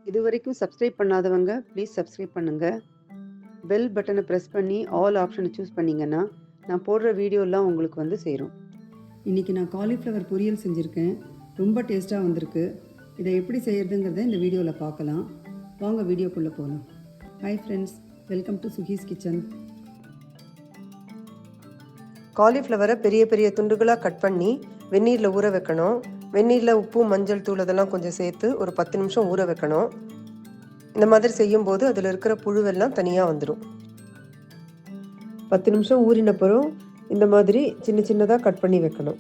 இதுவரைக்கும் சப்ஸ்கிரைப் பண்ணாதவங்க please subscribe பண்ணுங்க. பெல் பட்டனை ப்ரெஸ் பண்ணி ஆல் ஆப்ஷனை சூஸ் பண்ணிங்கன்னா நான் போடுற வீடியோலாம் உங்களுக்கு வந்து சேரும். இன்றைக்கி நான் காலிஃப்ளவர் பொரியல் செஞ்சுருக்கேன். ரொம்ப டேஸ்ட்டாக வந்திருக்கு. இதை எப்படி செய்கிறதுங்கிறத இந்த வீடியோவில் பார்க்கலாம். வாங்க வீடியோக்குள்ளே போகலாம். ஹாய் ஃப்ரெண்ட்ஸ், வெல்கம் டு சுகீஸ் கிச்சன். காலிஃப்ளவரை பெரிய பெரிய துண்டுகளாக கட் பண்ணி வெந்நீரில் ஊற வைக்கணும். வெந்நீரில் உப்பு, மஞ்சள் தூள் அதெல்லாம் கொஞ்சம் சேர்த்து ஒரு 10 நிமிஷம் ஊற வைக்கணும். இந்த மாதிரி செய்யும்போது அதில் இருக்கிற புழுவெல்லாம் தனியாக வந்துடும். 10 நிமிஷம் ஊறினப்புறம் இந்த மாதிரி சின்ன சின்னதாக கட் பண்ணி வைக்கணும்.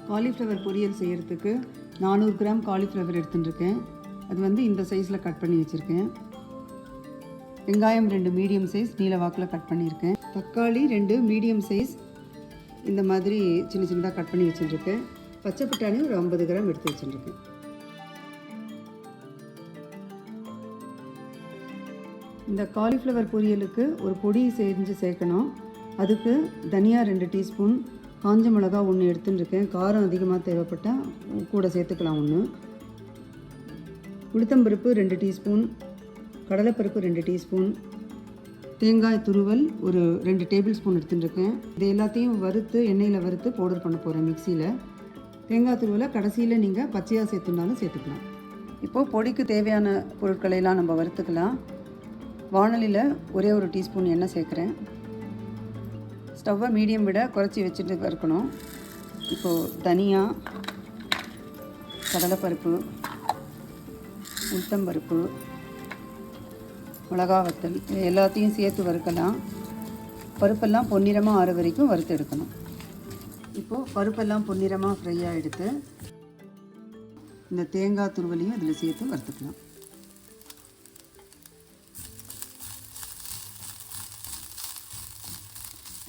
காலிஃப்ளவர் பொரியல் செய்கிறதுக்கு 400 கிராம் காலிஃப்ளவர் எடுத்துட்டுருக்கேன். அது வந்து இந்த சைஸில் கட் பண்ணி வச்சுருக்கேன். வெங்காயம் 2 மீடியம் சைஸ் நீல வாக்கில் கட் பண்ணியிருக்கேன். தக்காளி 2 மீடியம் சைஸ் இந்த மாதிரி சின்ன சின்னதாக கட் பண்ணி வச்சுட்டுருக்கேன். பச்சை பட்டாணி ஒரு 50 கிராம் எடுத்து வச்சுட்டுருக்கேன். இந்த காலிஃப்ளவர் பொரியலுக்கு ஒரு பொடி செஞ்சு சேர்க்கணும். அதுக்கு தனியா 2 டீஸ்பூன், காஞ்ச மிளகா 1 எடுத்துட்டுருக்கேன். காரம் அதிகமாக தேவைப்பட்டால் கூட சேர்த்துக்கலாம் 1. உளுத்தம்பருப்பு 2 டீஸ்பூன், கடலைப்பருப்பு 2 டீஸ்பூன், தேங்காய் துருவல் ஒரு 2 டேபிள் ஸ்பூன் எடுத்துட்டுருக்கேன். இது எல்லாத்தையும் வறுத்து எண்ணெயில் வறுத்து பவுடர் பண்ண போகிறேன் மிக்சியில். தேங்காய் துருவலை கடைசியில் நீங்கள் பச்சையாக சேர்த்துனாலும் சேர்த்துக்கலாம். இப்போது பொடிக்கு தேவையான பொருட்களையெல்லாம் நம்ம வறுத்துக்கலாம். வாணலியில் ஒரே ஒரு டீஸ்பூன் எண்ணெய் சேர்க்குறேன். ஸ்டவ்வை மீடியம் விட குறைச்சி வச்சுட்டு வறுக்கணும். இப்போது தனியா, கடலைப்பருப்பு, உளுத்தம்பருப்பு, மிளகா வத்தல் இது எல்லாத்தையும் சேர்த்து வறுக்கலாம். பருப்பெல்லாம் பொன்னிறமாக ஆற வரைக்கும் வறுத்து எடுக்கணும். இப்போது பருப்பெல்லாம் பொன்னிறமாக ஃப்ரை ஆகிடுத்து. இந்த தேங்காய் துருவலையும் இதில் சேர்த்து வறுத்துக்கலாம்.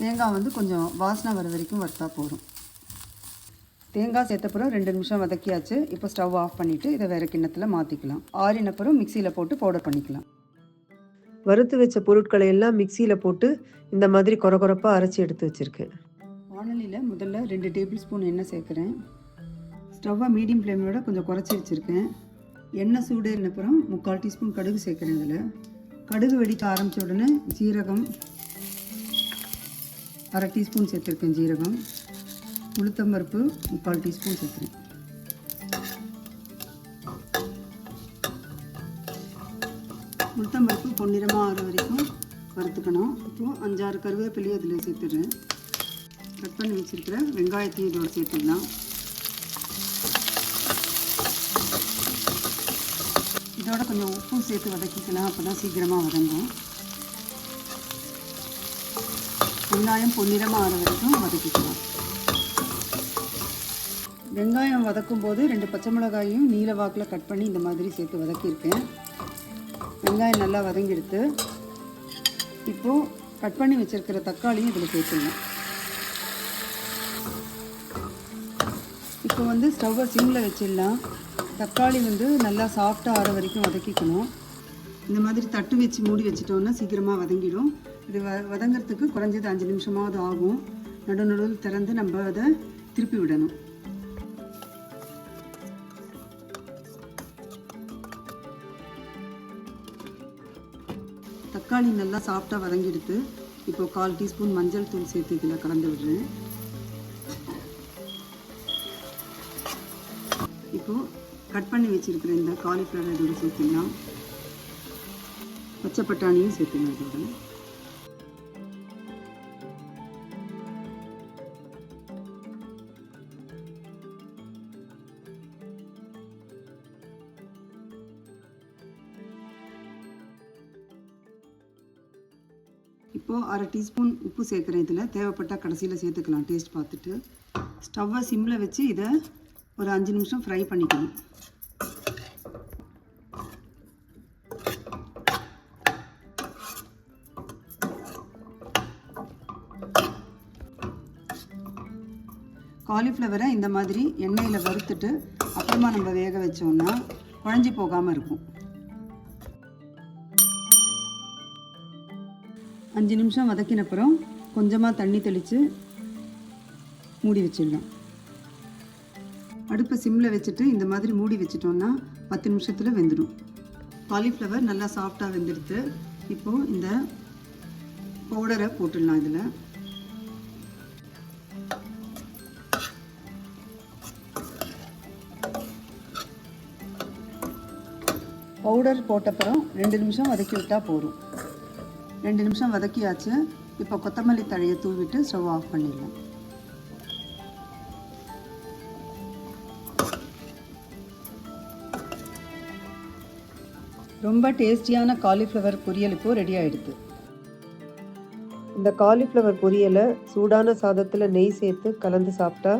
தேங்காய் வந்து கொஞ்சம் வாசனை வர வரைக்கும் வறுத்தா போதும். தேங்காய் சேர்த்தப்புறம் 2 நிமிஷம் வதக்கியாச்சு. இப்போ ஸ்டவ் ஆஃப் பண்ணிவிட்டு இதை வேறு கிண்ணத்தில் மாற்றிக்கலாம். ஆறினப்புறம் மிக்சியில் போட்டு பவுடர் பண்ணிக்கலாம். வறுத்து வச்ச பொருட்களை எல்லாம் மிக்சியில் போட்டு இந்த மாதிரி கொரகொரப்பாக அரைச்சி எடுத்து வச்சுருக்கேன். வாணலியில் முதல்ல 2 டேபிள் ஸ்பூன் எண்ணெய் சேர்க்குறேன். ஸ்டவ்வை மீடியம் ஃப்ளேமோட கொஞ்சம் குறைச்சி வச்சுருக்கேன். எண்ணெய் சூடேறினப்புறம் 3/4 டீஸ்பூன் கடுகு சேர்க்குறேன். இதில் கடுகு வெடிக்க ஆரம்பித்த உடனே ஜீரகம் 1/2 டீஸ்பூன் சேர்த்துருக்கேன். ஜீரகம், உளுத்தம்பருப்பு 3/4 டீஸ்பூன் சேர்க்குறேன். உளுத்தம்பருப்பு பொன்னிறமாக ஆற வரைக்கும் வறுத்துக்கணும். இப்போது 5-6 கருவேப்பிலையும் அதில் சேர்த்துடுறேன். கட் பண்ணி வச்சுருக்கிற வெங்காயத்தையும் இதோட சேர்த்துடலாம். இதோட கொஞ்சம் உப்பும் சேர்த்து வதக்கிக்கலாம். அப்போ தான் சீக்கிரமாக வதங்கும். வெங்காயம் பொன்னிறமாக ஆற வரைக்கும் வதக்கிக்கலாம். வெங்காயம் வதக்கும் போது 2 பச்சை மிளகாயும் நீல வாக்கில் கட் பண்ணி இந்த மாதிரி சேர்த்து வதக்கியிருக்கேன். வெங்காயம் நல்லா வதங்கிடுத்து. இப்போது கட் பண்ணி வச்சுருக்கிற தக்காளியும் இதில் சேர்த்துடணும். இப்போ வந்து ஸ்டவ்வை சிம்மில் வச்சிடலாம். தக்காளி வந்து நல்லா சாஃப்டாக ஆற வரைக்கும் வதக்கிக்கணும். இந்த மாதிரி தட்டு வச்சு மூடி வச்சிட்டோன்னா சீக்கிரமாக வதங்கிடும். இது வதங்கிறதுக்கு குறைஞ்சது 5 நிமிஷமாவது ஆகும். நடுநடுவில் திறந்து நம்ம அதை திருப்பி விடணும். தக்காளி நல்லா சாஃப்டாக வதங்கிடுத்து. இப்போது 1/4 டீஸ்பூன் மஞ்சள் தூள் சேர்த்து இதில் கலந்து விடுறேன். இப்போது கட் பண்ணி வச்சுருக்கிற இந்த காலிஃப்ளவர் இதோட சேர்த்துக்கலாம். பச்சை பட்டாணியும் சேர்த்துக்கலாம் இதோட. இப்போது 1/2 டீஸ்பூன் உப்பு சேர்க்குறேன். இதில் தேவைப்பட்டால் கடைசியில் சேர்த்துக்கலாம் டேஸ்ட் பார்த்துட்டு. ஸ்டவ்வை சிம்மில் வச்சு இதை ஒரு 5 நிமிஷம் ஃப்ரை பண்ணிக்கணும். காலிஃப்ளவரை இந்த மாதிரி எண்ணெயில் வறுத்துட்டு அப்புறமா நம்ம வேக வச்சோம்னா குழஞ்சி போகாமல் இருக்கும். 5 நிமிஷம் வதக்கினப்புறம் கொஞ்சமாக தண்ணி தெளித்து மூடி வச்சிடலாம். அடுப்பை சிம்மில் வச்சுட்டு இந்த மாதிரி மூடி வச்சிட்டோம்னா 10 நிமிஷத்தில் வெந்துடும். காலிஃப்ளவர் நல்லா சாஃப்டாக வெந்துடுது. இப்போது இந்த பவுடரை போட்டுடலாம். இதில் பவுடர் போட்டப்புறம் 2 நிமிஷம் வதக்கி விட்டால் போதும். 2 நிமிஷம் வதக்கியாச்சு. இப்போ கொத்தமல்லி தழையை தூவிட்டு ஸ்டவ் ஆஃப் பண்ணிடலாம். ரொம்ப டேஸ்டியான காலிஃப்ளவர் பொரியல் இப்போ ரெடி ஆகிடுது. இந்த காலிஃப்ளவர் பொரியலை சூடான சாதத்தில் நெய் சேர்த்து கலந்து சாப்பிட்டா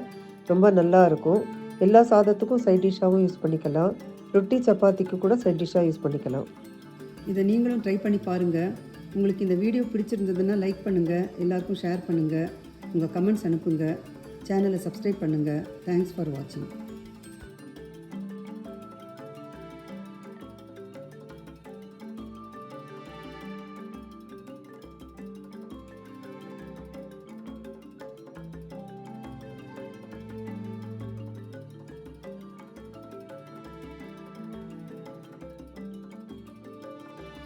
ரொம்ப நல்லா இருக்கும். எல்லா சாதத்துக்கும் சைட் டிஷ்ஷாகவும் யூஸ் பண்ணிக்கலாம். ரொட்டி சப்பாத்திக்கு கூட சைட் டிஷ்ஷாக யூஸ் பண்ணிக்கலாம். இதை நீங்களும் ட்ரை பண்ணி பாருங்கள். உங்களுக்கு இந்த வீடியோ பிடிச்சிருந்ததுன்னா லைக் பண்ணுங்கள், எல்லாருக்கும் ஷேர் பண்ணுங்கள், உங்கள் கமெண்ட்ஸ் அனுப்புங்க, சேனலை சப்ஸ்கிரைப் பண்ணுங்கள். தேங்க்ஸ் ஃபார் வாட்சிங்.